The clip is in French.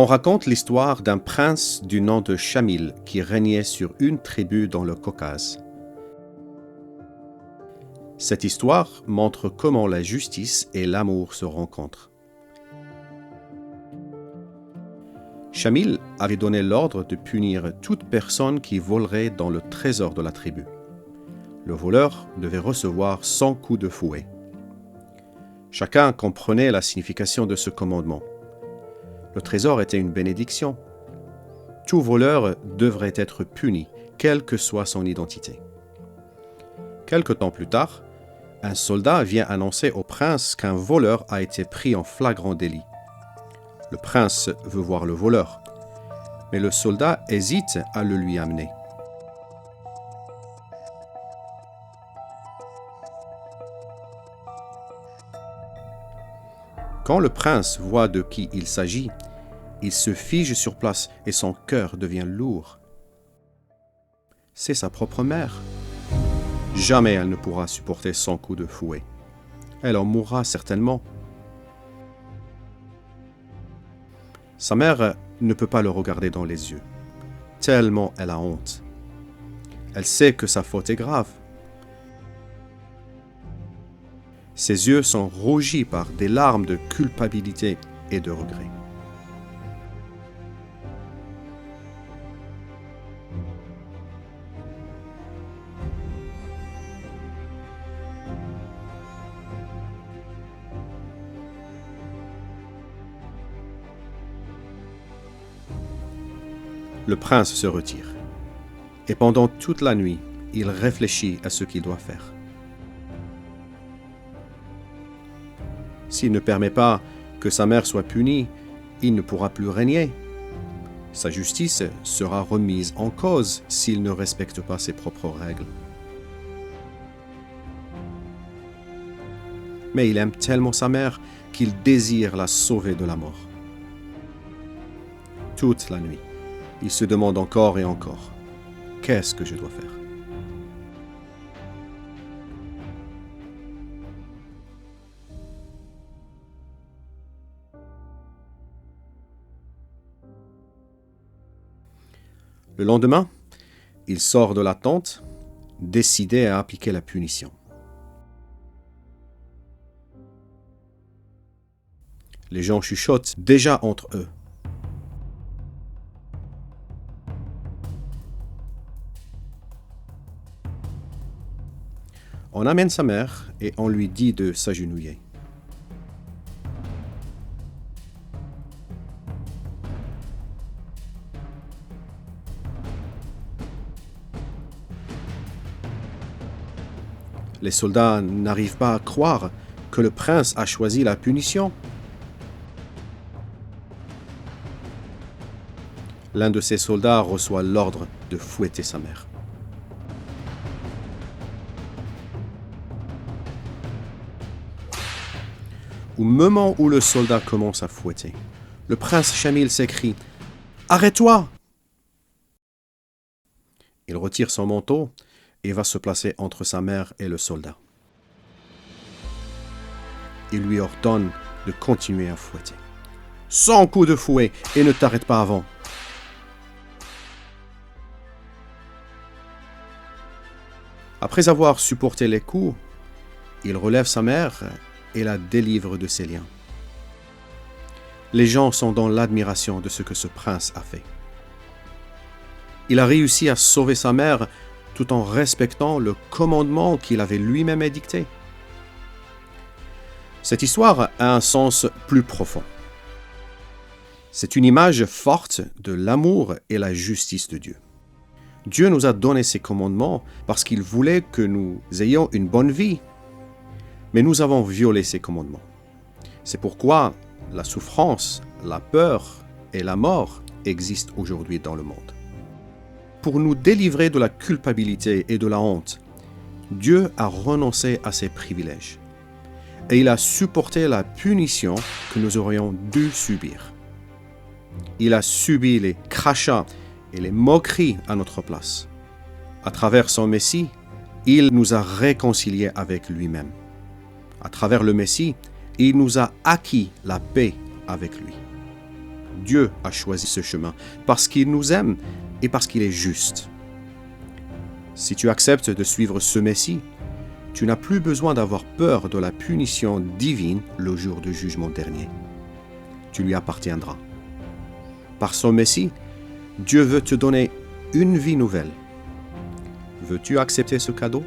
On raconte l'histoire d'un prince du nom de Shamil qui régnait sur une tribu dans le Caucase. Cette histoire montre comment la justice et l'amour se rencontrent. Shamil avait donné l'ordre de punir toute personne qui volerait dans le trésor de la tribu. Le voleur devait recevoir 100 coups de fouet. Chacun comprenait la signification de ce commandement. Le trésor était une bénédiction. Tout voleur devrait être puni, quelle que soit son identité. Quelque temps plus tard, un soldat vient annoncer au prince qu'un voleur a été pris en flagrant délit. Le prince veut voir le voleur, mais le soldat hésite à le lui amener. Quand le prince voit de qui il s'agit, il se fige sur place et son cœur devient lourd. C'est sa propre mère. Jamais elle ne pourra supporter 100 coups de fouet. Elle en mourra certainement. Sa mère ne peut pas le regarder dans les yeux, tellement elle a honte. Elle sait que sa faute est grave. Ses yeux sont rougis par des larmes de culpabilité et de regret. Le prince se retire. Et pendant toute la nuit, il réfléchit à ce qu'il doit faire. S'il ne permet pas que sa mère soit punie, il ne pourra plus régner. Sa justice sera remise en cause s'il ne respecte pas ses propres règles. Mais il aime tellement sa mère qu'il désire la sauver de la mort. Toute la nuit, il se demande encore et encore, qu'est-ce que je dois faire ? Le lendemain, il sort de la tente, décidé à appliquer la punition. Les gens chuchotent déjà entre eux. On amène sa mère et on lui dit de s'agenouiller. Les soldats n'arrivent pas à croire que le prince a choisi la punition. L'un de ses soldats reçoit l'ordre de fouetter sa mère. Au moment où le soldat commence à fouetter, le prince Shamil s'écrie « Arrête-toi !» Il retire son manteau et va se placer entre sa mère et le soldat. Il lui ordonne de continuer à fouetter. 100 coups de fouet et ne t'arrête pas avant. Après avoir supporté les coups, il relève sa mère et la délivre de ses liens. Les gens sont dans l'admiration de ce que ce prince a fait. Il a réussi à sauver sa mère tout en respectant le commandement qu'il avait lui-même édicté. Cette histoire a un sens plus profond. C'est une image forte de l'amour et la justice de Dieu. Dieu nous a donné ses commandements parce qu'il voulait que nous ayons une bonne vie. Mais nous avons violé ses commandements. C'est pourquoi la souffrance, la peur et la mort existent aujourd'hui dans le monde. Pour nous délivrer de la culpabilité et de la honte, Dieu a renoncé à ses privilèges et il a supporté la punition que nous aurions dû subir. Il a subi les crachats et les moqueries à notre place. À travers son Messie, il nous a réconciliés avec lui-même. À travers le Messie, il nous a acquis la paix avec lui. Dieu a choisi ce chemin parce qu'il nous aime et parce qu'il est juste. Si tu acceptes de suivre ce Messie, tu n'as plus besoin d'avoir peur de la punition divine le jour du jugement dernier. Tu lui appartiendras. Par son Messie, Dieu veut te donner une vie nouvelle. Veux-tu accepter ce cadeau ?